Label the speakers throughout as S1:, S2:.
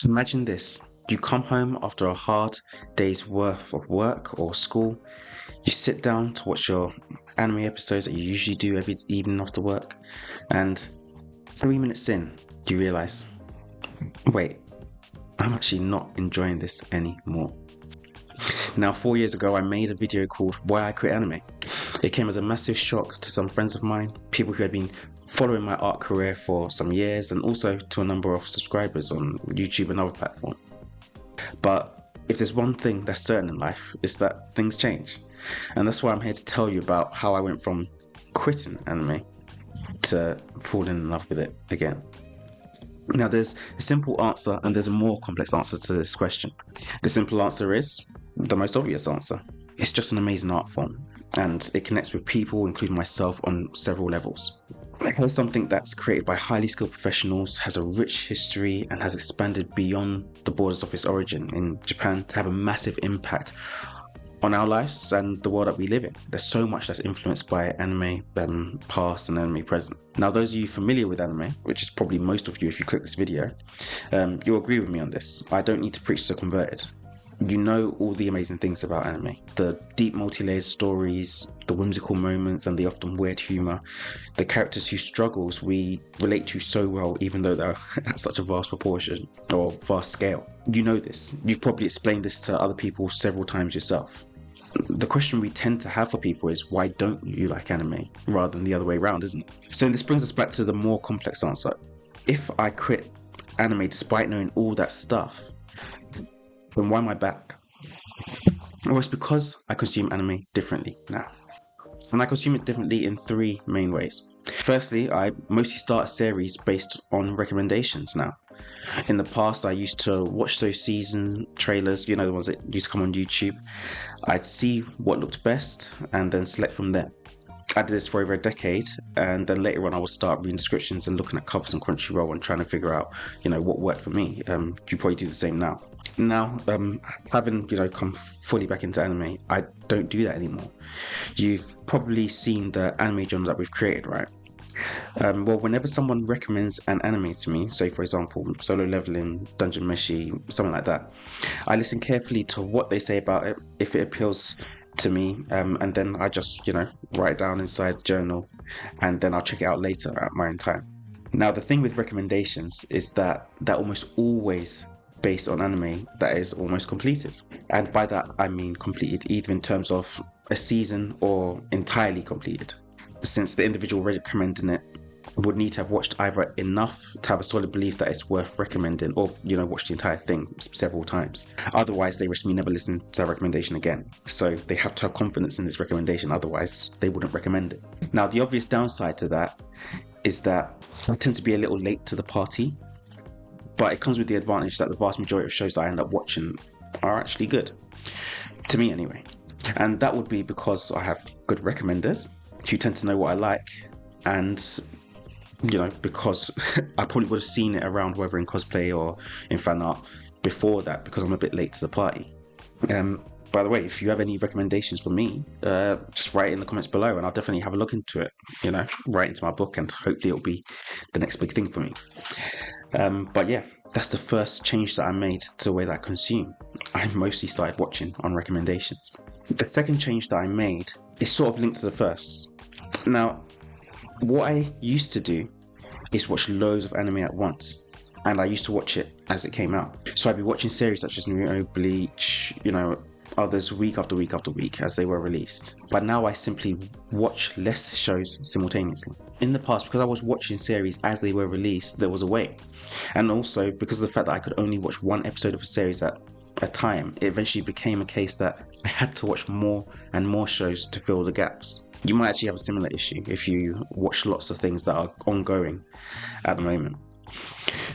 S1: Imagine this. You come home after a hard day's worth of work or school. You sit down to watch your anime episodes that you usually do every evening after work. And 3 minutes in, you realize, wait, I'm actually not enjoying this anymore. Now, 4 years ago, I made a video called Why I Quit Anime. It came as a massive shock to some friends of mine, people who had been following my art career for some years, and also to a number of subscribers on YouTube and other platforms. But if there's one thing that's certain in life, it's that things change. And that's why I'm here to tell you about how I went from quitting anime to falling in love with it again. Now, there's a simple answer and there's a more complex answer to this question. The simple answer is the most obvious answer. It's just an amazing art form, and it connects with people, including myself, on several levels. Here's something that's created by highly skilled professionals, has a rich history, and has expanded beyond the borders of its origin in Japan to have a massive impact on our lives and the world that we live in. There's so much that's influenced by anime past and anime present. Now, those of you familiar with anime, which is probably most of you if you click this video, you'll agree with me on this. I don't need to preach to the converted. You know all the amazing things about anime. The deep multi-layered stories, the whimsical moments, and the often weird humor. The characters whose struggles we relate to so well, even though they're at such a vast proportion or vast scale. You know this. You've probably explained this to other people several times yourself. The question we tend to have for people is, why don't you like anime? Rather than the other way around, isn't it? So this brings us back to the more complex answer. If I quit anime despite knowing all that stuff, then why am I back? Well, it's because I consume anime differently now. And I consume it differently in three main ways. Firstly, I mostly start a series based on recommendations now. In the past, I used to watch those season trailers, the ones that used to come on YouTube. I'd see what looked best and then select from there. I did this for over a decade, and then later on I would start reading descriptions and looking at covers on Crunchyroll and trying to figure out, what worked for me. You probably do the same now. Now, having, come fully back into anime, I don't do that anymore. You've probably seen the anime genre that we've created, right? Well, whenever someone recommends an anime to me, say for example, Solo Leveling, Dungeon Meshi, something like that, I listen carefully to what they say about it, if it appeals to me, and then I just, write it down inside the journal, and then I'll check it out later at my own time. Now, the thing with recommendations is that they're almost always based on anime that is almost completed. And by that, I mean completed either in terms of a season or entirely completed, since the individual recommending it would need to have watched either enough to have a solid belief that it's worth recommending, or watch the entire thing several times. Otherwise, they risk me never listening to that recommendation again. So they have to have confidence in this recommendation, otherwise they wouldn't recommend it. Now, the obvious downside to that is that I tend to be a little late to the party, but it comes with the advantage that the vast majority of shows that I end up watching are actually good, to me anyway. And that would be because I have good recommenders who tend to know what I like, and because I probably would have seen it around, whether in cosplay or in fan art, before that, because I'm a bit late to the party. By the way, if you have any recommendations for me, just write it in the comments below, and I'll definitely have a look into it, write into my book, and hopefully it'll be the next big thing for me. But yeah, that's the first change that I made to the way that I consume. I mostly started watching on recommendations. The second change that I made is sort of linked to the first. Now, what I used to do is watch loads of anime at once, and I used to watch it as it came out. So I'd be watching series such as Naruto, Bleach, others week after week after week as they were released. But now I simply watch less shows simultaneously. In the past, because I was watching series as they were released, there was a wait. And also because of the fact that I could only watch one episode of a series at a time, it eventually became a case that I had to watch more and more shows to fill the gaps. You might actually have a similar issue if you watch lots of things that are ongoing at the moment.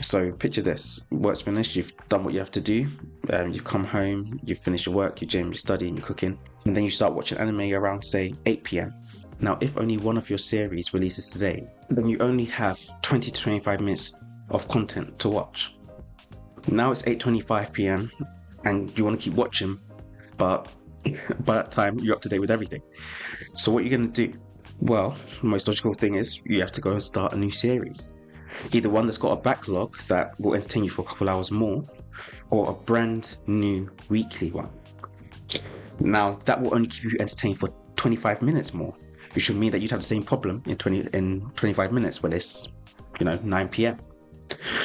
S1: So picture this: work's finished, you've done what you have to do, you've come home, you've finished your work, your gym, your studying, your cooking, and then you start watching anime around, say, 8 p.m. Now, if only one of your series releases today, then you only have 20 to 25 minutes of content to watch. Now it's 8:25 p.m. and you want to keep watching, but by that time you're up to date with everything. So what are you going to do? Well, the most logical thing is you have to go and start a new series. Either one that's got a backlog that will entertain you for a couple hours more, or a brand new weekly one. Now, that will only keep you entertained for 25 minutes more, which would mean that you'd have the same problem in 25 minutes when it's, 9 p.m.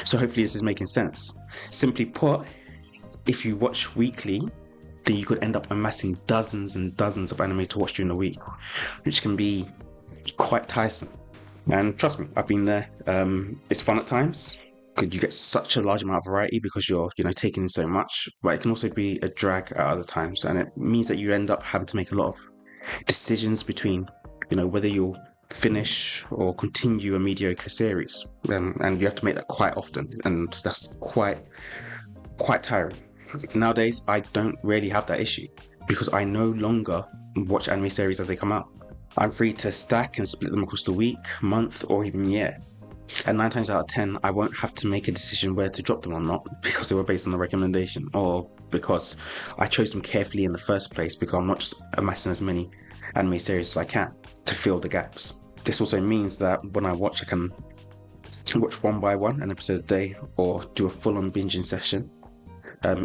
S1: So hopefully this is making sense. Simply put, if you watch weekly, then you could end up amassing dozens and dozens of anime to watch during the week, which can be quite tiresome. And trust me, I've been there. It's fun at times because you get such a large amount of variety because you're, taking in so much. But it can also be a drag at other times, and it means that you end up having to make a lot of decisions between, whether you'll finish or continue a mediocre series, and you have to make that quite often, and that's quite tiring. Nowadays, I don't really have that issue because I no longer watch anime series as they come out. I'm free to stack and split them across the week, month, or even year. And 9 times out of 10, I won't have to make a decision whether to drop them or not because they were based on a recommendation, or because I chose them carefully in the first place because I'm not just amassing as many anime series as I can to fill the gaps. This also means that when I watch, I can watch one by one, an episode a day, or do a full-on binging session.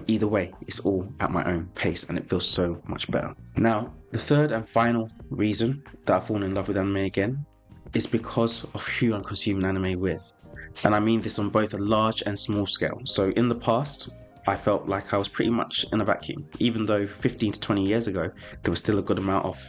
S1: Either way, it's all at my own pace and it feels so much better. Now, the third and final reason that I've fallen in love with anime again is because of who I'm consuming anime with. And I mean this on both a large and small scale. So in the past, I felt like I was pretty much in a vacuum, even though 15 to 20 years ago, there was still a good amount of,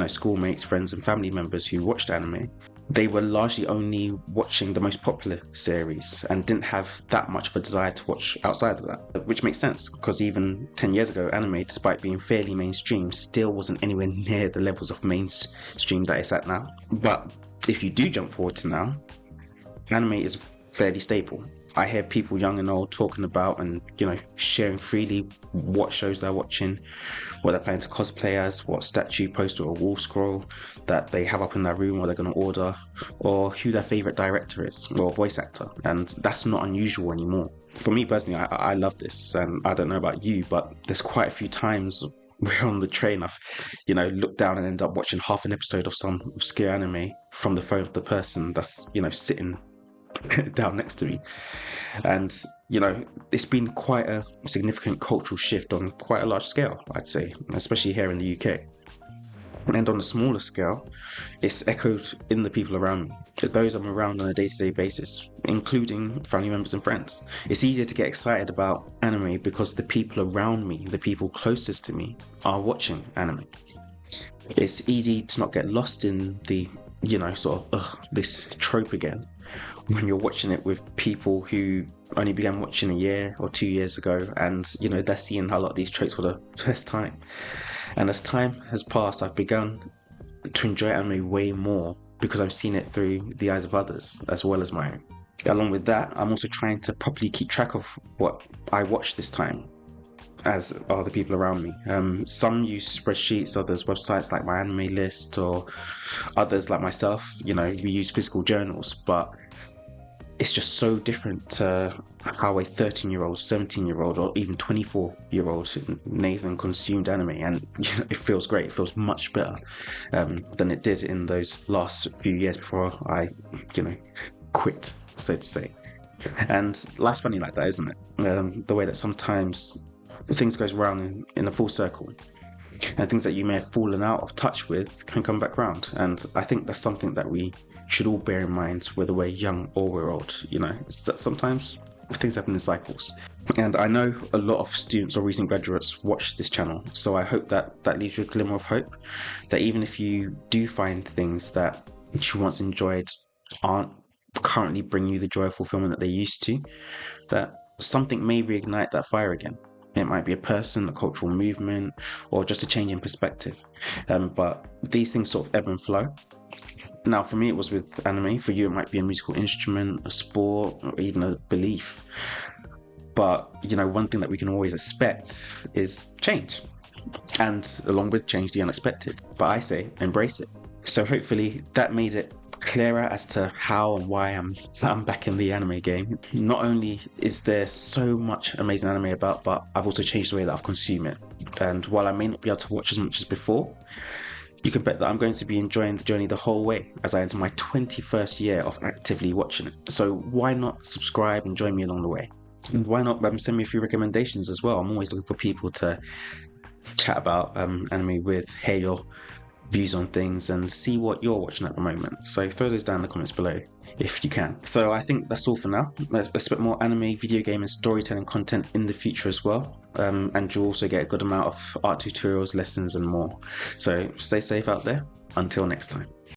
S1: schoolmates, friends and family members who watched anime. They were largely only watching the most popular series and didn't have that much of a desire to watch outside of that, which makes sense because even 10 years ago, anime, despite being fairly mainstream, still wasn't anywhere near the levels of mainstream that it's at now. But if you do jump forward to now, anime is fairly stable. I hear people young and old talking about and, sharing freely what shows they're watching, what they're planning to cosplay as, what statue, poster or wall scroll that they have up in their room or they're going to order, or who their favourite director is or voice actor. And that's not unusual anymore. For me personally, I love this, and I don't know about you, but there's quite a few times we're on the train, I've, looked down and end up watching half an episode of some obscure anime from the phone of the person that's, sitting down next to me. And it's been quite a significant cultural shift on quite a large scale, I'd say, especially here in the UK. And on a smaller scale, it's echoed in the people around me, those I'm around on a day-to-day basis, including family members and friends. It's easier to get excited about anime because the people around me, the people closest to me, are watching anime. It's easy to not get lost in the, this trope again when you're watching it with people who only began watching a year or 2 years ago, and they're seeing a lot of these tropes for the first time. And as time has passed, I've begun to enjoy anime way more because I'm seeing it through the eyes of others as well as my own. Along with that, I'm also trying to properly keep track of what I watch this time, as are the people around me. Some use spreadsheets, others websites like my anime list, or others like myself, we use physical journals, but it's just so different to how a 13-year-old, 17-year-old, or even 24-year-old Nathan consumed anime, and it feels great. It feels much better than it did in those last few years before I, quit, so to say. And life's funny like that, isn't it? The way that sometimes things goes round in a full circle, and things that you may have fallen out of touch with can come back round. And I think that's something that we should all bear in mind, whether we're young or we're old. It's that sometimes things happen in cycles. And I know a lot of students or recent graduates watch this channel, so I hope that leaves you a glimmer of hope, that even if you do find things that you once enjoyed aren't currently bringing you the joy of fulfillment that they used to, that something may reignite that fire again. It might be a person, a cultural movement, or just a change in perspective. But these things sort of ebb and flow. Now, for me, it was with anime. For you, it might be a musical instrument, a sport, or even a belief. But, one thing that we can always expect is change. And along with change, the unexpected. But I say, embrace it. So hopefully that made it clearer as to how and why I'm back in the anime game. Not only is there so much amazing anime about, but I've also changed the way that I've consumed it. And while I may not be able to watch as much as before, You can bet that I'm going to be enjoying the journey the whole way as I enter my 21st year of actively watching it. So why not subscribe and join me along the way? And why not send me a few recommendations as well? I'm always looking for people to chat about anime with, hear your views on things, and see what you're watching at the moment. So throw those down in the comments below if you can. So I think that's all for now. Let's expect more anime, video game, and storytelling content in the future as well. And you'll also get a good amount of art tutorials, lessons, and more. So stay safe out there. Until next time.